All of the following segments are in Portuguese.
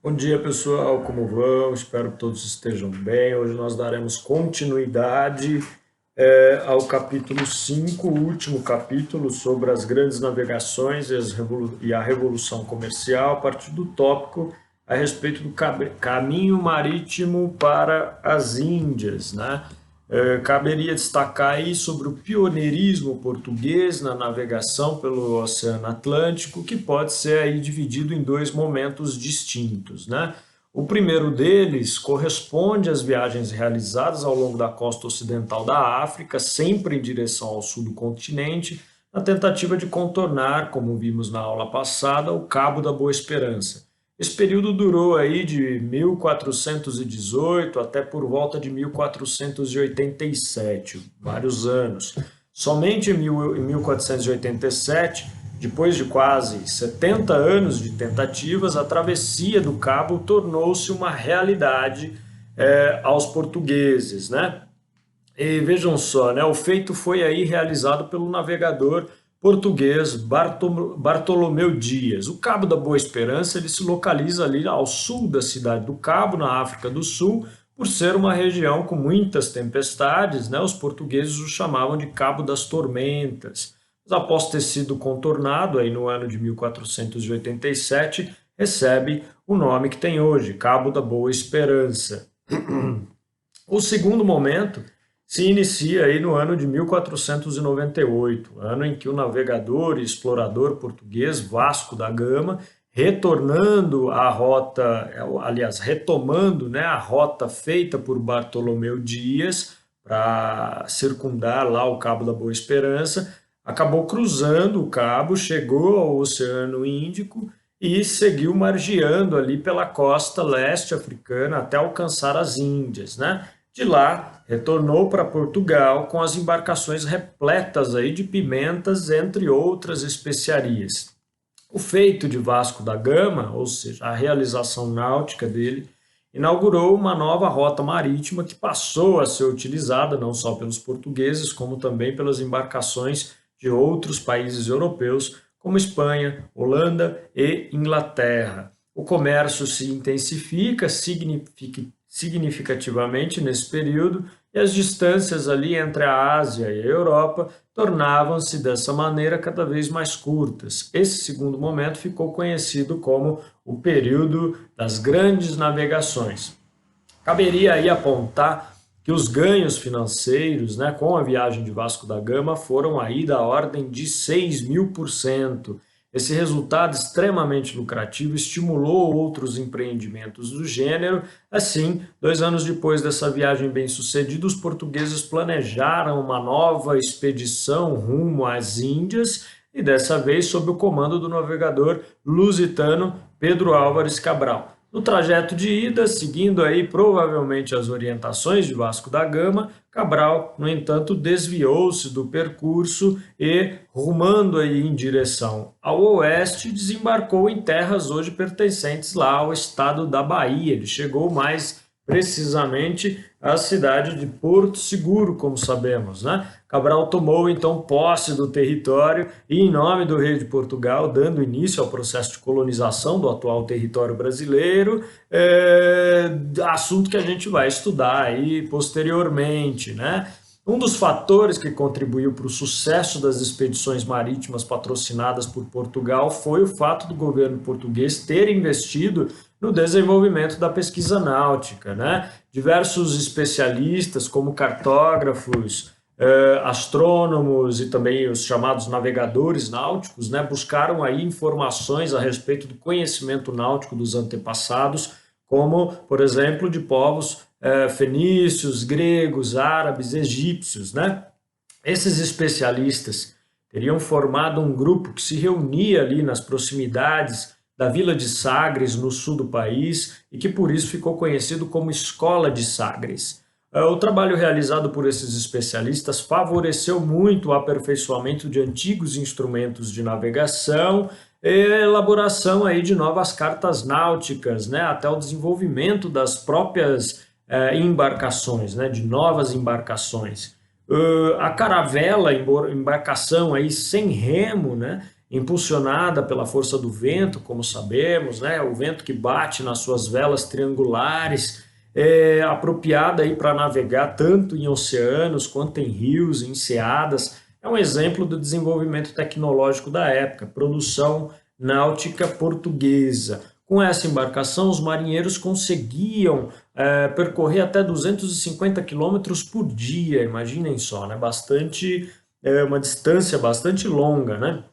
Bom dia, pessoal, como vão? Espero que todos estejam bem. Hoje nós daremos continuidade ao capítulo 5, o último capítulo sobre as grandes navegações e a revolução comercial, a partir do tópico a respeito do caminho marítimo para as Índias, né? Caberia destacar aí sobre o pioneirismo português na navegação pelo Oceano Atlântico, que pode ser aí dividido em dois momentos distintos, né? O primeiro deles corresponde às viagens realizadas ao longo da costa ocidental da África, sempre em direção ao sul do continente, na tentativa de contornar, como vimos na aula passada, o Cabo da Boa Esperança. Esse período durou aí de 1418 até por volta de 1487, vários anos. Somente em 1487, depois de quase 70 anos de tentativas, a travessia do Cabo tornou-se uma realidade aos portugueses, né? E vejam só, né, o feito foi aí realizado pelo navegador português Bartolomeu Dias. O Cabo da Boa Esperança ele se localiza ali ao sul da cidade do Cabo, na África do Sul, por ser uma região com muitas tempestades, né, os portugueses o chamavam de Cabo das Tormentas. Mas após ter sido contornado aí no ano de 1487, recebe o nome que tem hoje, Cabo da Boa Esperança. O segundo momento se inicia aí no ano de 1498, ano em que o navegador e explorador português Vasco da Gama, retornando à rota, aliás, retomando, né, a rota feita por Bartolomeu Dias para circundar lá o Cabo da Boa Esperança, acabou cruzando o cabo, chegou ao Oceano Índico e seguiu margeando ali pela costa leste africana até alcançar as Índias, né? De lá, retornou para Portugal com as embarcações repletas aí de pimentas, entre outras especiarias. O feito de Vasco da Gama, ou seja, a realização náutica dele, inaugurou uma nova rota marítima que passou a ser utilizada não só pelos portugueses, como também pelas embarcações de outros países europeus, como Espanha, Holanda e Inglaterra. O comércio se intensifica significativamente nesse período e as distâncias ali entre a Ásia e a Europa tornavam-se dessa maneira cada vez mais curtas. Esse segundo momento ficou conhecido como o período das grandes navegações. Caberia aí apontar que os ganhos financeiros, né, com a viagem de Vasco da Gama foram aí da ordem de 6.000%. Esse resultado extremamente lucrativo estimulou outros empreendimentos do gênero. Assim, 2 anos depois dessa viagem bem-sucedida, os portugueses planejaram uma nova expedição rumo às Índias e dessa vez sob o comando do navegador lusitano Pedro Álvares Cabral. No trajeto de ida, seguindo aí provavelmente as orientações de Vasco da Gama, Cabral, no entanto, desviou-se do percurso e, rumando aí em direção ao oeste, desembarcou em terras hoje pertencentes lá ao estado da Bahia. Ele chegou mais precisamente à cidade de Porto Seguro, como sabemos, né? Cabral tomou então posse do território e, em nome do rei de Portugal, dando início ao processo de colonização do atual território brasileiro, assunto que a gente vai estudar aí posteriormente, né? Um dos fatores que contribuiu para o sucesso das expedições marítimas patrocinadas por Portugal foi o fato do governo português ter investido no desenvolvimento da pesquisa náutica, né? Diversos especialistas, como cartógrafos, astrônomos e também os chamados navegadores náuticos, né, buscaram aí informações a respeito do conhecimento náutico dos antepassados, como, por exemplo, de povos fenícios, gregos, árabes, egípcios, né? Esses especialistas teriam formado um grupo que se reunia ali nas proximidades da vila de Sagres, no sul do país, e que por isso ficou conhecido como Escola de Sagres. O trabalho realizado por esses especialistas favoreceu muito o aperfeiçoamento de antigos instrumentos de navegação e a elaboração aí de novas cartas náuticas, né, até o desenvolvimento das próprias embarcações, né, de novas embarcações. A caravela, embarcação aí sem remo, né, impulsionada pela força do vento, como sabemos, né? O vento que bate nas suas velas triangulares, apropriada aí para navegar tanto em oceanos quanto em rios, em enseadas. É um exemplo do desenvolvimento tecnológico da época, produção náutica portuguesa. Com essa embarcação, os marinheiros conseguiam percorrer até 250 quilômetros por dia, imaginem só, né? Uma distância bastante longa, né?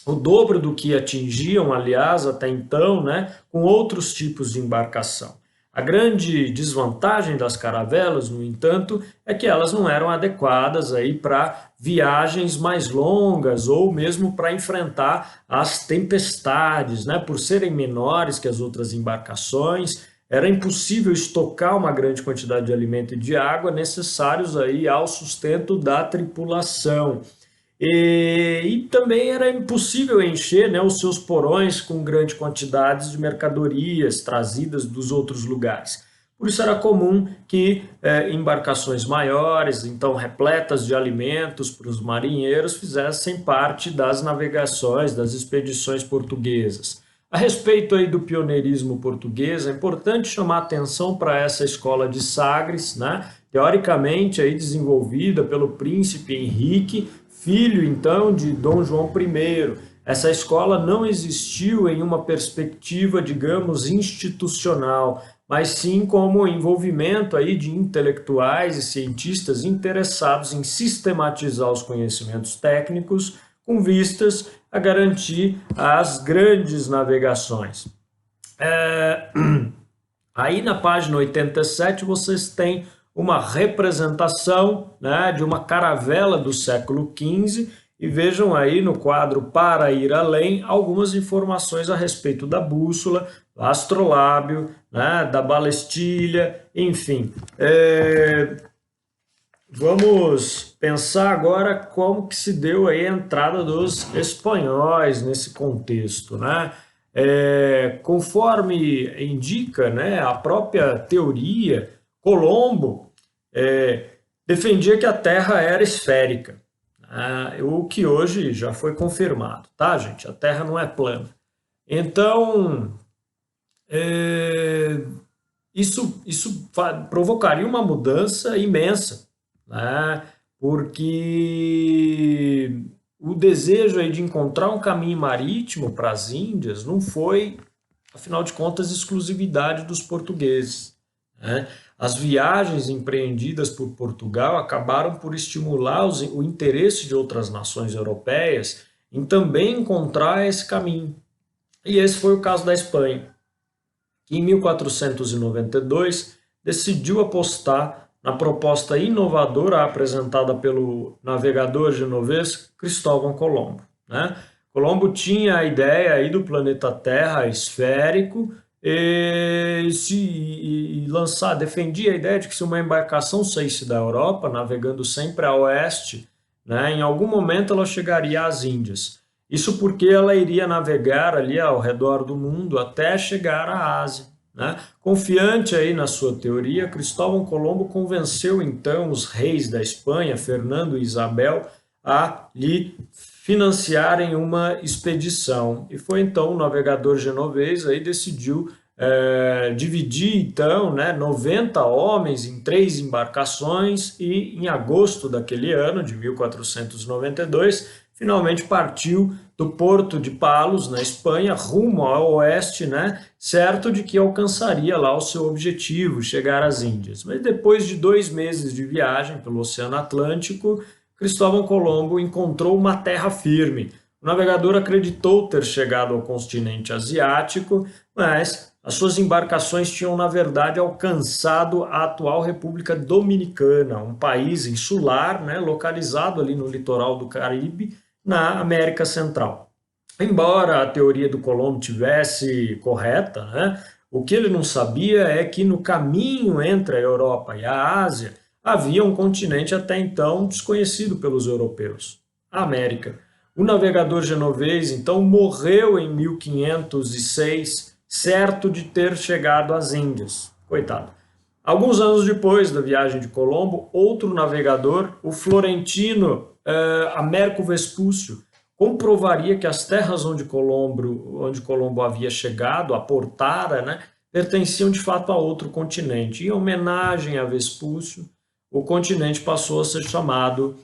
O dobro do que atingiam, aliás, até então, né, com outros tipos de embarcação. A grande desvantagem das caravelas, no entanto, é que elas não eram adequadas aí para viagens mais longas ou mesmo para enfrentar as tempestades, né? Por serem menores que as outras embarcações, era impossível estocar uma grande quantidade de alimento e de água necessários aí ao sustento da tripulação. E também era impossível encher, né, os seus porões com grandes quantidades de mercadorias trazidas dos outros lugares. Por isso era comum que embarcações maiores, então repletas de alimentos para os marinheiros, fizessem parte das navegações, das expedições portuguesas. A respeito aí do pioneirismo português, é importante chamar atenção para essa escola de Sagres, né? Teoricamente aí desenvolvida pelo príncipe Henrique, filho então de Dom João I. Essa escola não existiu em uma perspectiva, digamos, institucional, mas sim como envolvimento aí de intelectuais e cientistas interessados em sistematizar os conhecimentos técnicos com vistas a garantir as grandes navegações. Aí na página 87 vocês têm uma representação, né, de uma caravela do século XV e vejam aí no quadro Para Ir Além algumas informações a respeito da bússola, do astrolábio, né, da balestilha, enfim. Vamos pensar agora como que se deu aí a entrada dos espanhóis nesse contexto, né? Conforme indica, né, a própria teoria, Colombo defendia que a Terra era esférica, o que hoje já foi confirmado, tá, gente? A Terra não é plana. Então, isso provocaria uma mudança imensa, né? Porque o desejo aí de encontrar um caminho marítimo para as Índias não foi, afinal de contas, exclusividade dos portugueses, né? As viagens empreendidas por Portugal acabaram por estimular o interesse de outras nações europeias em também encontrar esse caminho. E esse foi o caso da Espanha, que em 1492 decidiu apostar na proposta inovadora apresentada pelo navegador genovês Cristóvão Colombo, né? Colombo tinha a ideia aí do planeta Terra esférico e defendia a ideia de que se uma embarcação saísse da Europa, navegando sempre a oeste, né, em algum momento ela chegaria às Índias. Isso porque ela iria navegar ali ao redor do mundo até chegar à Ásia, né? Confiante aí na sua teoria, Cristóvão Colombo convenceu então os reis da Espanha, Fernando e Isabel, a lhe financiarem uma expedição. E foi então o navegador genovês aí decidiu dividir então, né, 90 homens em 3 embarcações e em agosto daquele ano, de 1492, finalmente partiu do porto de Palos, na Espanha, rumo ao oeste, né, certo de que alcançaria lá o seu objetivo, chegar às Índias. Mas depois de 2 meses de viagem pelo Oceano Atlântico, Cristóvão Colombo encontrou uma terra firme. O navegador acreditou ter chegado ao continente asiático, mas as suas embarcações tinham, na verdade, alcançado a atual República Dominicana, um país insular, né, localizado ali no litoral do Caribe, na América Central. Embora a teoria do Colombo tivesse correta, né, o que ele não sabia é que no caminho entre a Europa e a Ásia havia um continente até então desconhecido pelos europeus, a América. O navegador genovês, então, morreu em 1506, certo de ter chegado às Índias. Coitado. Alguns anos depois da viagem de Colombo, outro navegador, o florentino Américo Vespúcio, comprovaria que as terras onde Colombo havia chegado, aportara, né, pertenciam de fato a outro continente. Em homenagem a Vespúcio, o continente passou a ser chamado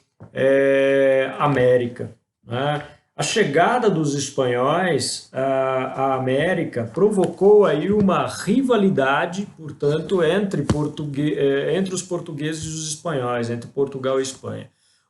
América, né? A chegada dos espanhóis à América provocou aí uma rivalidade, portanto, entre os portugueses e os espanhóis, entre Portugal e Espanha.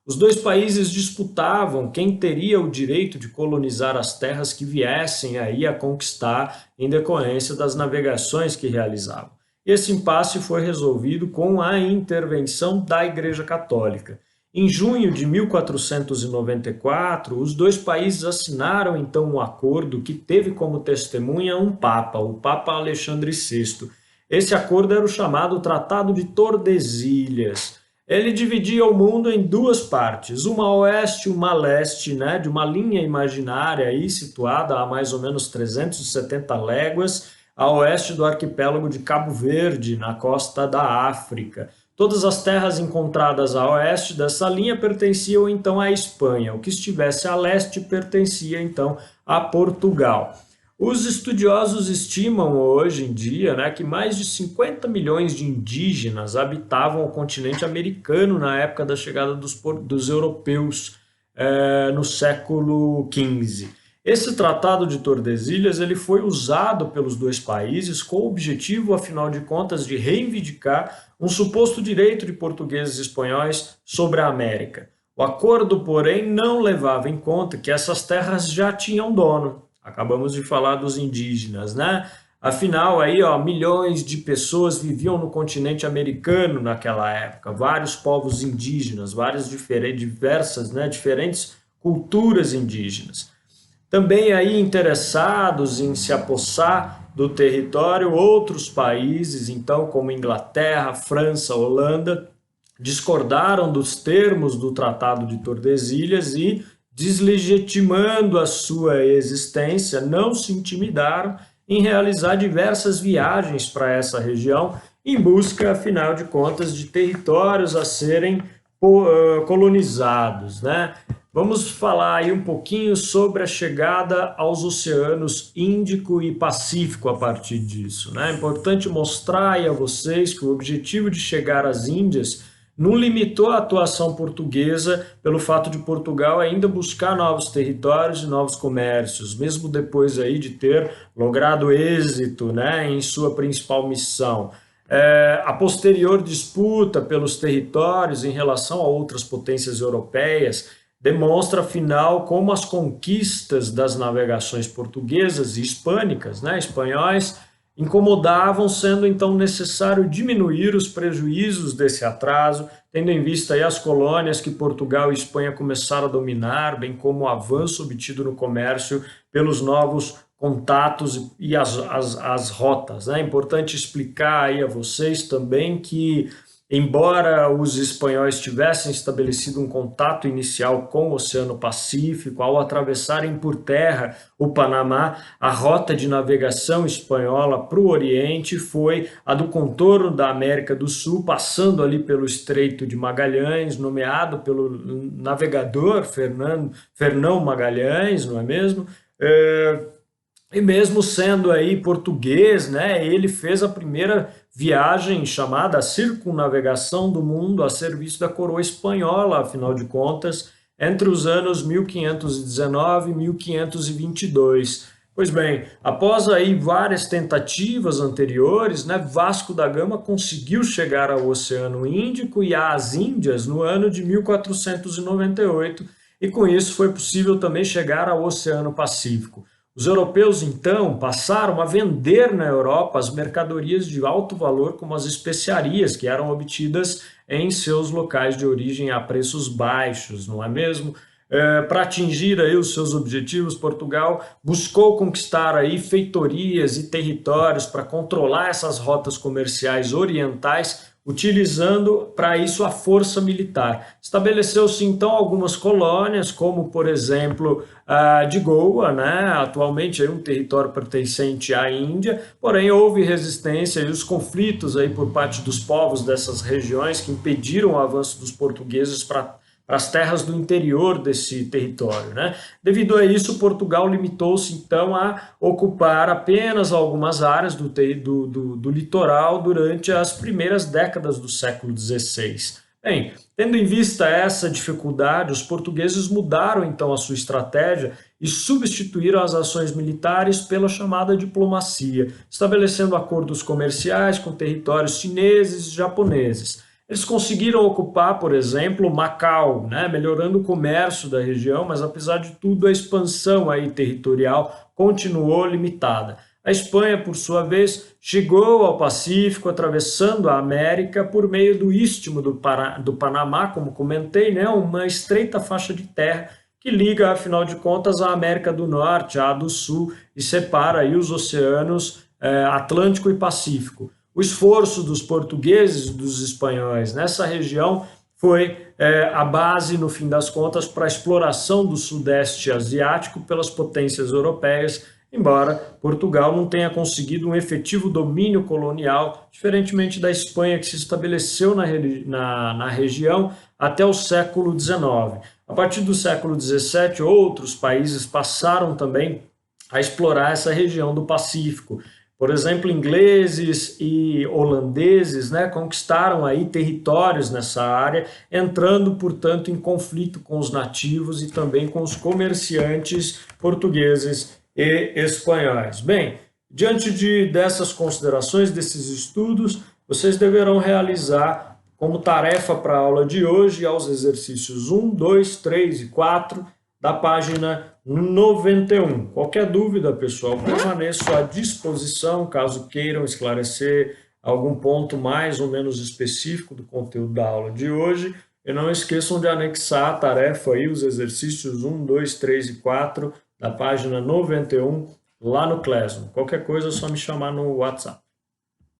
Os dois países disputavam quem teria o direito de colonizar as terras que viessem aí a conquistar em decorrência das navegações que realizavam. Esse impasse foi resolvido com a intervenção da Igreja Católica. Em junho de 1494, os dois países assinaram então um acordo que teve como testemunha um papa, o Papa Alexandre VI. Esse acordo era o chamado Tratado de Tordesilhas. Ele dividia o mundo em duas partes, uma a oeste e uma a leste, né, de uma linha imaginária aí situada a mais ou menos 370 léguas a oeste do arquipélago de Cabo Verde, na costa da África. Todas as terras encontradas a oeste dessa linha pertenciam então à Espanha, o que estivesse a leste pertencia então a Portugal. Os estudiosos estimam hoje em dia, né, que mais de 50 milhões de indígenas habitavam o continente americano na época da chegada dos europeus no século XV. Esse Tratado de Tordesilhas ele foi usado pelos dois países com o objetivo, afinal de contas, de reivindicar um suposto direito de portugueses e espanhóis sobre a América. O acordo, porém, não levava em conta que essas terras já tinham dono. Acabamos de falar dos indígenas, né? Afinal, aí, ó, milhões de pessoas viviam no continente americano naquela época, vários povos indígenas, diferentes culturas indígenas. Também aí interessados em se apossar do território, outros países, então como Inglaterra, França, Holanda, discordaram dos termos do Tratado de Tordesilhas e, deslegitimando a sua existência, não se intimidaram em realizar diversas viagens para essa região, em busca, afinal de contas, de territórios a serem colonizados, né? Vamos falar aí um pouquinho sobre a chegada aos oceanos Índico e Pacífico a partir disso, né? É importante mostrar aí a vocês que o objetivo de chegar às Índias não limitou a atuação portuguesa pelo fato de Portugal ainda buscar novos territórios e novos comércios, mesmo depois aí de ter logrado êxito, né, em sua principal missão. A posterior disputa pelos territórios em relação a outras potências europeias demonstra, afinal, como as conquistas das navegações portuguesas e hispânicas, né, espanhóis, incomodavam, sendo então necessário diminuir os prejuízos desse atraso, tendo em vista aí as colônias que Portugal e Espanha começaram a dominar, bem como o avanço obtido no comércio pelos novos contatos e as rotas, né? É importante explicar aí a vocês também que, embora os espanhóis tivessem estabelecido um contato inicial com o Oceano Pacífico, ao atravessarem por terra o Panamá, a rota de navegação espanhola para o Oriente foi a do contorno da América do Sul, passando ali pelo Estreito de Magalhães, nomeado pelo navegador Fernão Magalhães, não é mesmo? E mesmo sendo aí português, né, ele fez a primeira viagem chamada Circunnavegação do Mundo a serviço da coroa espanhola, afinal de contas, entre os anos 1519 e 1522. Pois bem, após aí várias tentativas anteriores, né, Vasco da Gama conseguiu chegar ao Oceano Índico e às Índias no ano de 1498, e com isso foi possível também chegar ao Oceano Pacífico. Os europeus, então, passaram a vender na Europa as mercadorias de alto valor, como as especiarias, que eram obtidas em seus locais de origem a preços baixos, não é mesmo? Para atingir aí os seus objetivos, Portugal buscou conquistar aí feitorias e territórios para controlar essas rotas comerciais orientais, utilizando para isso a força militar. Estabeleceu-se então algumas colônias, como por exemplo a de Goa, né? Atualmente é um território pertencente à Índia, porém houve resistência e os conflitos aí por parte dos povos dessas regiões que impediram o avanço dos portugueses para para as terras do interior desse território, né? Devido a isso, Portugal limitou-se então a ocupar apenas algumas áreas do litoral durante as primeiras décadas do século XVI. Bem, tendo em vista essa dificuldade, os portugueses mudaram então a sua estratégia e substituíram as ações militares pela chamada diplomacia, estabelecendo acordos comerciais com territórios chineses e japoneses. Eles conseguiram ocupar, por exemplo, Macau, né, melhorando o comércio da região, mas apesar de tudo, a expansão aí territorial continuou limitada. A Espanha, por sua vez, chegou ao Pacífico, atravessando a América por meio do Istmo do Panamá, como comentei, né, uma estreita faixa de terra que liga, afinal de contas, a América do Norte à do Sul e separa aí os oceanos Atlântico e Pacífico. O esforço dos portugueses e dos espanhóis nessa região foi a base, no fim das contas, para a exploração do Sudeste Asiático pelas potências europeias, embora Portugal não tenha conseguido um efetivo domínio colonial, diferentemente da Espanha, que se estabeleceu na região até o século XIX. A partir do século XVII, outros países passaram também a explorar essa região do Pacífico. Por exemplo, ingleses e holandeses, né, conquistaram aí territórios nessa área, entrando, portanto, em conflito com os nativos e também com os comerciantes portugueses e espanhóis. Bem, diante dessas considerações, desses estudos, vocês deverão realizar como tarefa para a aula de hoje aos exercícios 1, 2, 3 e 4 da página 91. Qualquer dúvida, pessoal, permaneço à disposição caso queiram esclarecer algum ponto mais ou menos específico do conteúdo da aula de hoje. E não esqueçam de anexar a tarefa aí, os exercícios 1, 2, 3 e 4 da página 91 lá no Classroom. Qualquer coisa é só me chamar no WhatsApp.